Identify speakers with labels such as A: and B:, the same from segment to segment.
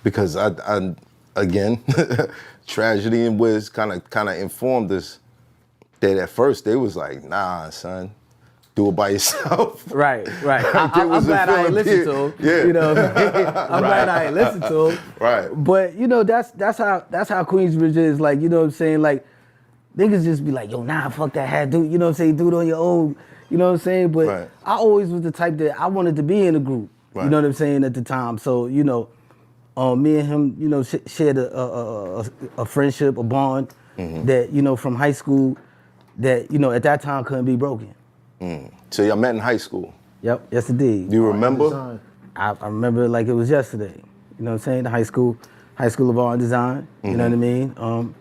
A: Because I again, Tragedy and Wiz kind of informed us that at first they was like, nah, son, do it by yourself.
B: Right. I'm glad I ain't listened to him.
A: Yeah.
B: You know, I'm glad I ain't listened to him.
A: Right.
B: But you know, that's how Queensbridge is. Like, you know what I'm saying? Like, niggas just be like, yo, nah, fuck that hat, dude. You know what I'm saying? Do it on your own. You know what I'm saying? But
A: right.
B: I always was the type that I wanted to be in a group. Right. You know what I'm saying, at the time. So, you know, me and him, you know, shared a friendship, a bond that, you know, from high school that, you know, at that time couldn't be broken.
A: So y'all met in high school?
B: Yep, yes it did.
A: Do you remember?
B: I remember it like it was yesterday. You know what I'm saying? The High School of Art and Design. You know what I mean?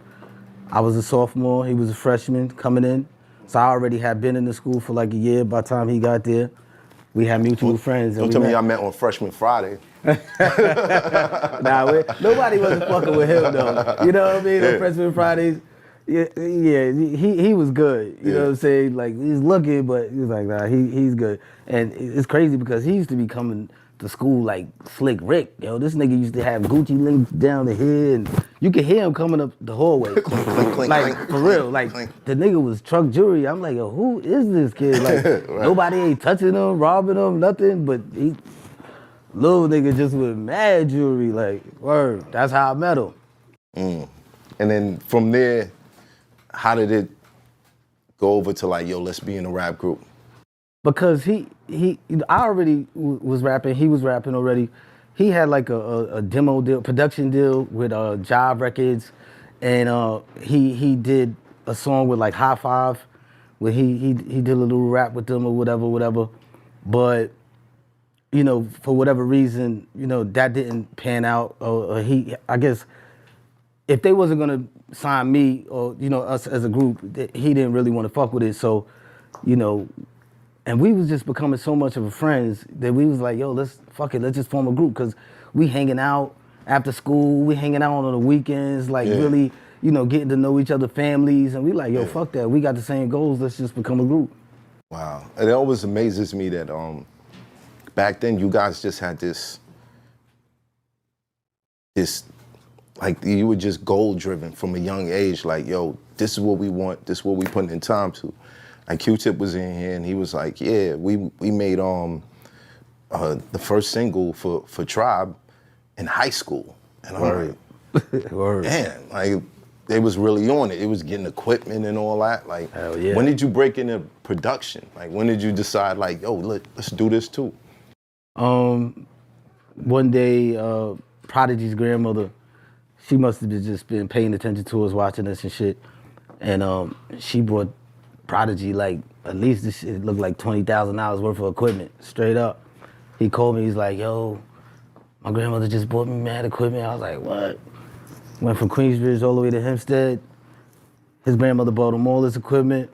B: I was a sophomore, he was a freshman coming in. So I already had been in the school for like a year. By the time he got there, we had mutual friends.
A: Don't tell me y'all met on Freshman Friday.
B: Nah, nobody wasn't fucking with him though. You know what I mean? On Freshman Fridays. Yeah, he was good. You know what I'm saying? Like, he's looking, but he was like, nah, he's good. And it's crazy because he used to be coming to school like Slick Rick. Yo, this nigga used to have Gucci links down the head, and you could hear him coming up the hallway. Like, for real, like, the nigga was truck jewelry. I'm like, yo, who is this kid? Like, right. Nobody ain't touching him, robbing him, nothing, but he, little nigga just with mad jewelry, like, word. That's how I met him.
A: And then from there, how did it go over to like, yo, let's be in a rap group?
B: Because I already was rapping, he was rapping already. He had like a demo deal, production deal with Jive Records, and he did a song with like High Five, where he did a little rap with them or whatever. But, you know, for whatever reason, you know, that didn't pan out. I guess, if they wasn't gonna sign me or, you know, us as a group, he didn't really want to fuck with it. So, you know, and we was just becoming so much of a friends that we was like, yo, let's just form a group, because we hanging out after school, we hanging out on the weekends, like really, you know, getting to know each other families, and we like, yo, fuck that, we got the same goals, let's just become a group.
A: Wow, it always amazes me that back then you guys just had this, like, you were just goal driven from a young age, like, yo, this is what we want, this is what we putting in time to. Like, Q-Tip was in here and he was like, yeah, we made the first single for Tribe in high school. And I'm like, damn, like, they was really on it. It was getting equipment and all that. Like, hell yeah. When did you break into production? Like, when did you decide, like, yo, let's do this too?
B: One day, Prodigy's grandmother, she must have just been paying attention to us, watching us and shit. And she brought Prodigy, like, at least this shit looked like $20,000 worth of equipment, straight up. He called me, he's like, yo, my grandmother just bought me mad equipment. I was like, what? Went from Queensbridge all the way to Hempstead. His grandmother bought him all this equipment.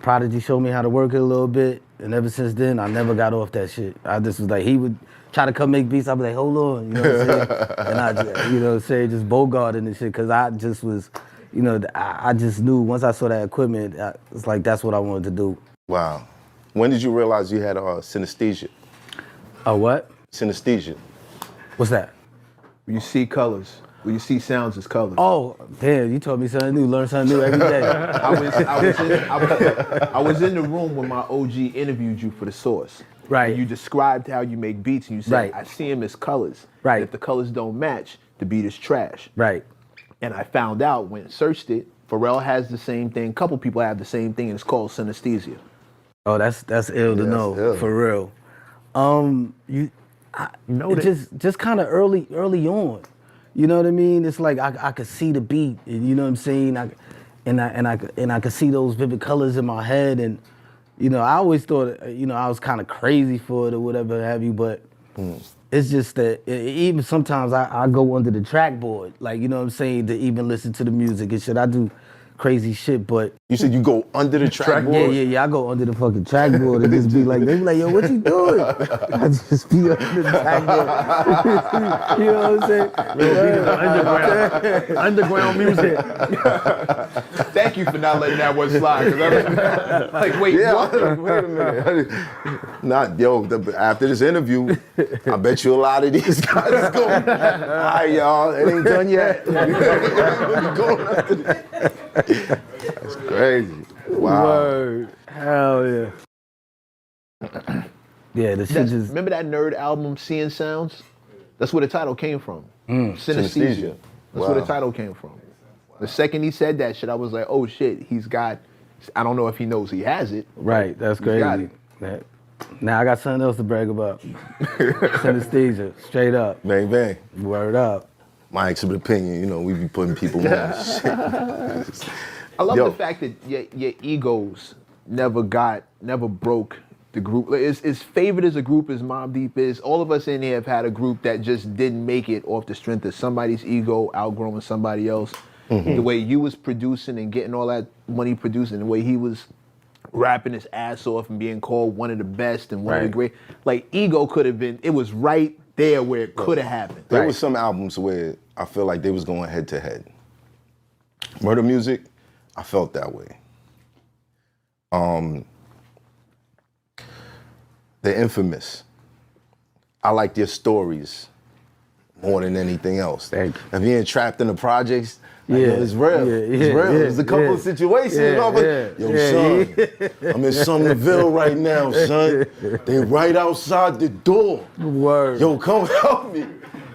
B: Prodigy showed me how to work it a little bit, and ever since then, I never got off that shit. I just was like, he would try to come make beats, I'd be like, hold on, you know what I'm saying? And I just, you know what I'm saying, just bogarting and shit, because I just was, you know, I just knew once I saw that equipment, it's like, that's what I wanted to do.
A: Wow. When did you realize you had synesthesia?
B: What?
A: Synesthesia.
B: What's that?
C: You see colors. When you see sounds as colors.
B: Oh, damn, you told me something new, learn something new every day.
C: I was in the room when my OG interviewed you for The Source.
B: Right.
C: And you described how you make beats, and you said, I see them as colors.
B: Right.
C: And if the colors don't match, the beat is trash.
B: Right.
C: And I found out when I searched it, Pharrell has the same thing, a couple people have the same thing, and it's called synesthesia.
B: Oh, that's ill to know, ill. For real. Just kind of early on. You know what I mean? It's like I could see the beat, you know what I'm saying? I could see those vivid colors in my head, and you know, I always thought, you know, I was kind of crazy for it or whatever have you, but it's just that even sometimes I go under the track board, like, you know what I'm saying, to even listen to the music and shit. I do crazy shit, but
A: You said you go under the track board?
B: yeah. I go under the fucking trackboard and just be like, they be like, yo, what you doing? I just be under the trackboard. You know what I'm saying?
C: Underground music. Thank you for not letting that one slide. 'Cause I was like, wait, what?
A: Wait a minute. Not, yo, after this interview, I bet you a lot of these guys is going, all right, y'all, it ain't done yet. That's crazy. Wow.
B: Word. Hell yeah. Yeah, the shit just.
C: Remember that nerd album, Seeing Sounds? That's where the title came from. Synesthesia.
A: Synesthesia.
C: That's where the title came from. The second he said that shit, I was like, oh shit, he's got, I don't know if he knows he has it.
B: Right, that's
C: He's got
B: crazy.
C: it.
B: Now I got something else to brag about. Synesthesia, straight up.
A: Bang, bang.
B: Word up.
A: My expert opinion, you know, we be putting people on shit.
C: I love
A: Yo.
C: the fact that your egos never broke the group. Like, as favored as a group as Mobb Deep is, all of us in here have had a group that just didn't make it off the strength of somebody's ego outgrowing somebody else. The way you was producing and getting all that money producing, the way he was rapping his ass off and being called one of the best and one of the great. Like, ego could have been, it was right there where it could have happened.
A: There was some albums where I feel like they was going head to head. Murder Music, I felt that way. They're infamous. I like their stories more than anything else.
B: Thank you.
A: If you ain't trapped in the projacks, like,
B: Yeah.
A: yo, it's real. It's real. There's a couple of situations where I'm like, yo, son, I'm in Somerville right now, son. They right outside the door.
B: Word.
A: Yo, come help me.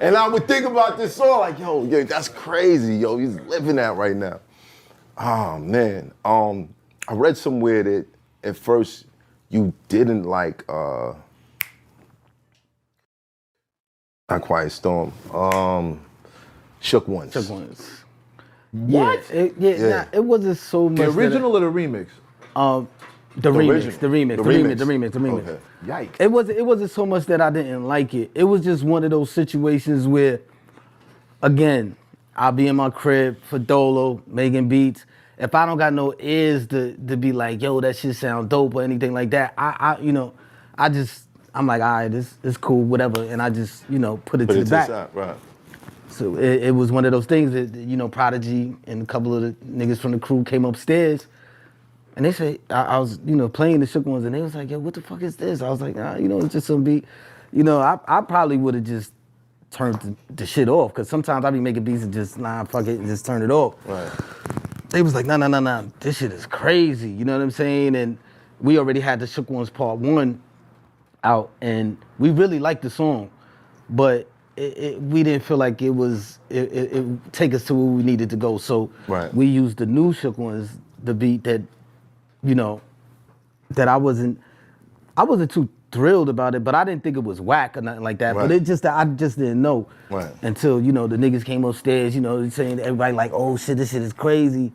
A: And I would think about this song like, yo, that's crazy. Yo, he's living that right now. Oh, man. I read somewhere that at first you didn't like, not Quiet Storm, Shook Ones.
B: Took ones.
C: What?
B: Nah, it wasn't so much.
C: The original or the remix?
B: The remix.
A: Okay.
C: Yikes.
B: It wasn't so much that I didn't like it. It was just one of those situations where, again, I'll be in my crib for Dolo, making beats. If I don't got no ears to be like, yo, that shit sound dope or anything like that, I'm like, all right, this is cool, whatever, and I just, put it to the back.
A: Side, right.
B: So it was one of those things that, Prodigy and a couple of the niggas from the crew came upstairs and they said, I was, playing the Shook Ones and they was like, yo, what the fuck is this? I was like, it's just some beat. I probably would have just turned the shit off because sometimes I be making beats and just, fuck it, and just turn it off.
A: Right.
B: They was like, nah, this shit is crazy, you know what I'm saying? And we already had the Shook Ones Part 1 out and we really liked the song, but we didn't feel like it take us to where we needed to go. So we used the new Shook Ones, the beat that, that I wasn't too thrilled about it, but I didn't think it was whack or nothing like that. But I just didn't know until, the niggas came upstairs, saying everybody like, oh shit, this shit is crazy.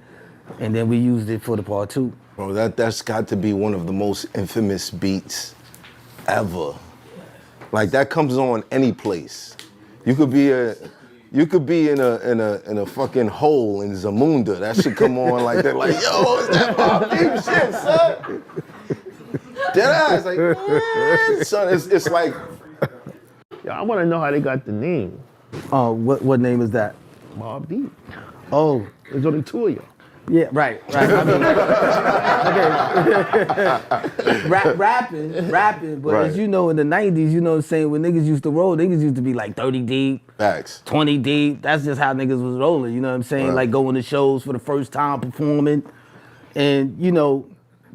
B: And then we used it for the Part 2.
A: Bro, that's got to be one of the most infamous beats ever. Like that comes on any place. You could be in a fucking hole in Zamunda. That should come on like that. Like, yo, is that Mobb Deep shit, son? Dead ass, like, son. It's like.
D: Yo, I want to know how they got the name.
B: What name is that?
D: Mobb Deep.
B: Oh,
D: There's only two of you.
B: yeah, right. I mean, okay. rapping, but as you know, in the 90s, you know what I'm saying, when niggas used to roll, niggas used to be like 30 deep,
A: Facts.
B: 20 deep. That's just how niggas was rolling, you know what I'm saying? Like going to shows for the first time performing. And,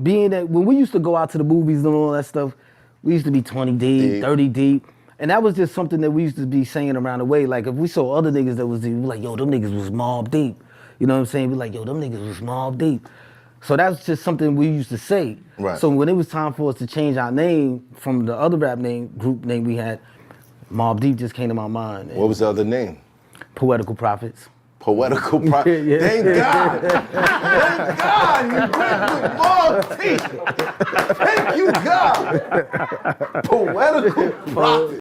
B: being that when we used to go out to the movies and all that stuff, we used to be 20 deep, 30 deep. And that was just something that we used to be saying around the way. Like if we saw other niggas that was deep, we like, yo, them niggas was Mobb Deep. You know what I'm saying? We like, yo, them niggas was Mobb Deep. So that's just something we used to say.
A: Right.
B: So when it was time for us to change our name from the other group name we had, Mobb Deep just came to my mind.
A: What was the other name?
B: Poetical Prophets.
A: Poetical Prophet.
B: Yeah.
A: Thank God. Thank God you went with Mobb Deep. Thank you, God. Poetical Prophet.